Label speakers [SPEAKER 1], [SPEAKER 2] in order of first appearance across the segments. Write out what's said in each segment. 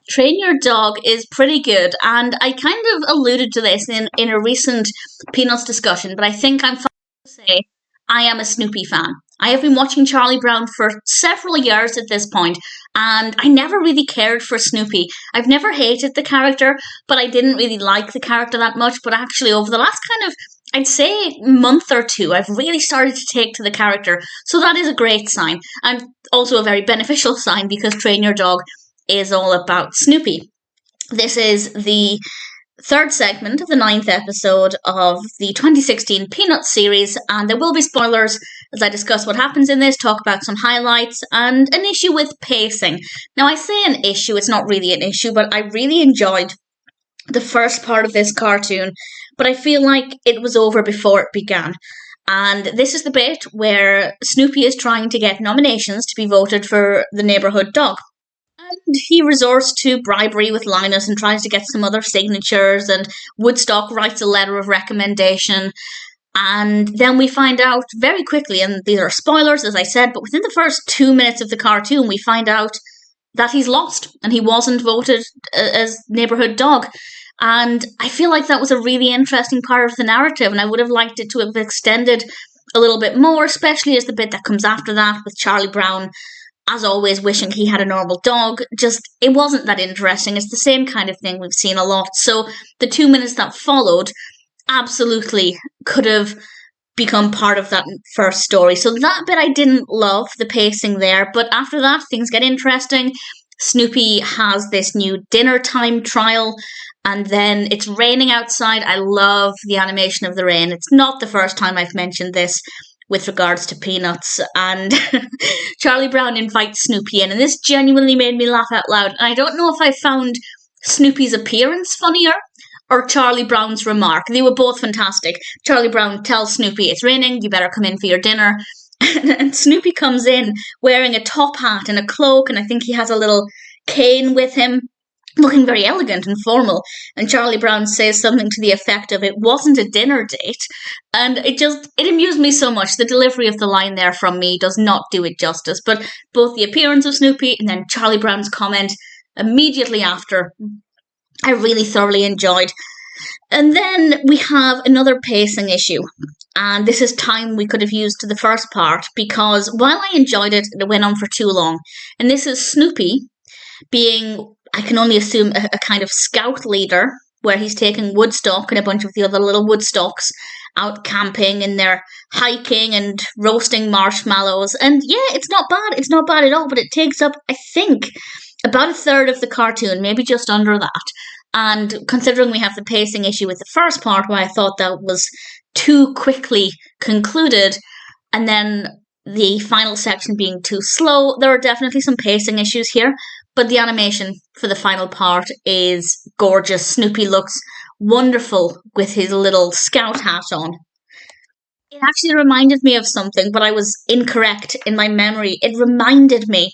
[SPEAKER 1] Train Your Dog is pretty good, and I kind of alluded to this in a recent Peanuts discussion, but I think I'm fine to say I am a Snoopy fan. I have been watching Charlie Brown for several years at this point, and I never really cared for Snoopy. I've never hated the character, but I didn't really like the character that much, but actually over the last kind of, I'd say, month or two, I've really started to take to the character, so that is a great sign, and also a very beneficial sign because Train Your Dog is all about Snoopy. This is the third segment of the 9th episode of the 2016 Peanuts series, and there will be spoilers as I discuss what happens in this, talk about some highlights, and an issue with pacing. Now, I say an issue, it's not really an issue, but I really enjoyed the first part of this cartoon, but I feel like it was over before it began. And this is the bit where Snoopy is trying to get nominations to be voted for the neighbourhood dog. And he resorts to bribery with Linus and tries to get some other signatures, and Woodstock writes a letter of recommendation. And then we find out very quickly, and these are spoilers, as I said, but within the first 2 minutes of the cartoon, we find out that he's lost and he wasn't voted as neighbourhood dog. And I feel like that was a really interesting part of the narrative, and I would have liked it to have extended a little bit more, especially as the bit that comes after that with Charlie Brown, as always, wishing he had a normal dog. Just, it wasn't that interesting. It's the same kind of thing we've seen a lot. So the 2 minutes that followed absolutely could have become part of that first story. So that bit I didn't love, the pacing there. But after that, things get interesting. Snoopy has this new dinner time trial, and then it's raining outside. I love the animation of the rain. It's not the first time I've mentioned this with regards to Peanuts, and Charlie Brown invites Snoopy in, and this genuinely made me laugh out loud. And I don't know if I found Snoopy's appearance funnier or Charlie Brown's remark. They were both fantastic. Charlie Brown tells Snoopy, it's raining, you better come in for your dinner. And Snoopy comes in wearing a top hat and a cloak, and I think he has a little cane with him, looking very elegant and formal. And Charlie Brown says something to the effect of, it wasn't a dinner date. And it amused me so much. The delivery of the line there from me does not do it justice. But both the appearance of Snoopy and then Charlie Brown's comment immediately after, I really thoroughly enjoyed. And then we have another pacing issue. And this is time we could have used to the first part, because while I enjoyed it, it went on for too long. And this is Snoopy being, I can only assume, a kind of scout leader, where he's taking Woodstock and a bunch of the other little Woodstocks out camping, and they're hiking and roasting marshmallows. And yeah, it's not bad. It's not bad at all, but it takes up, I think, about a third of the cartoon, maybe just under that. And considering we have the pacing issue with the first part, where I thought that was too quickly concluded, and then the final section being too slow, there are definitely some pacing issues here. But the animation for the final part is gorgeous. Snoopy looks wonderful with his little scout hat on. It actually reminded me of something, but I was incorrect in my memory. It reminded me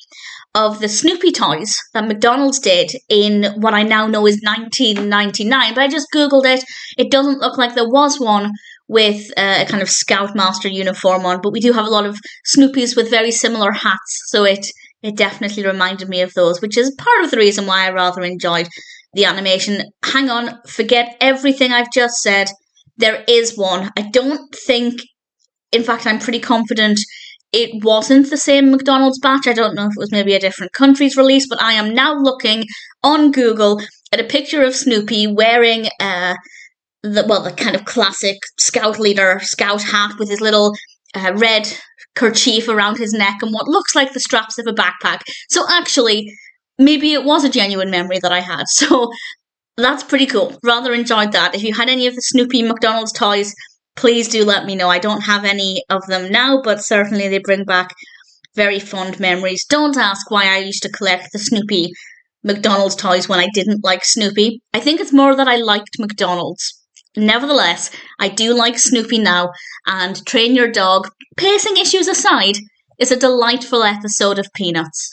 [SPEAKER 1] of the Snoopy toys that McDonald's did in what I now know is 1999. But I just Googled it. It doesn't look like there was one with a kind of Scoutmaster uniform on, but we do have a lot of Snoopies with very similar hats, so it definitely reminded me of those, which is part of the reason why I rather enjoyed the animation. Hang on, forget everything I've just said. There is one. I don't think, in fact, I'm pretty confident it wasn't the same McDonald's batch. I don't know if it was maybe a different country's release, but I am now looking on Google at a picture of Snoopy wearing the kind of classic scout leader scout hat with his little red kerchief around his neck and what looks like the straps of a backpack. So actually, maybe it was a genuine memory that I had. So that's pretty cool. Rather enjoyed that. If you had any of the Snoopy McDonald's toys, please do let me know. I don't have any of them now, but certainly they bring back very fond memories. Don't ask why I used to collect the Snoopy McDonald's toys when I didn't like Snoopy. I think it's more that I liked McDonald's. Nevertheless, I do like Snoopy now, and Train Your Dog, pacing issues aside, is a delightful episode of Peanuts.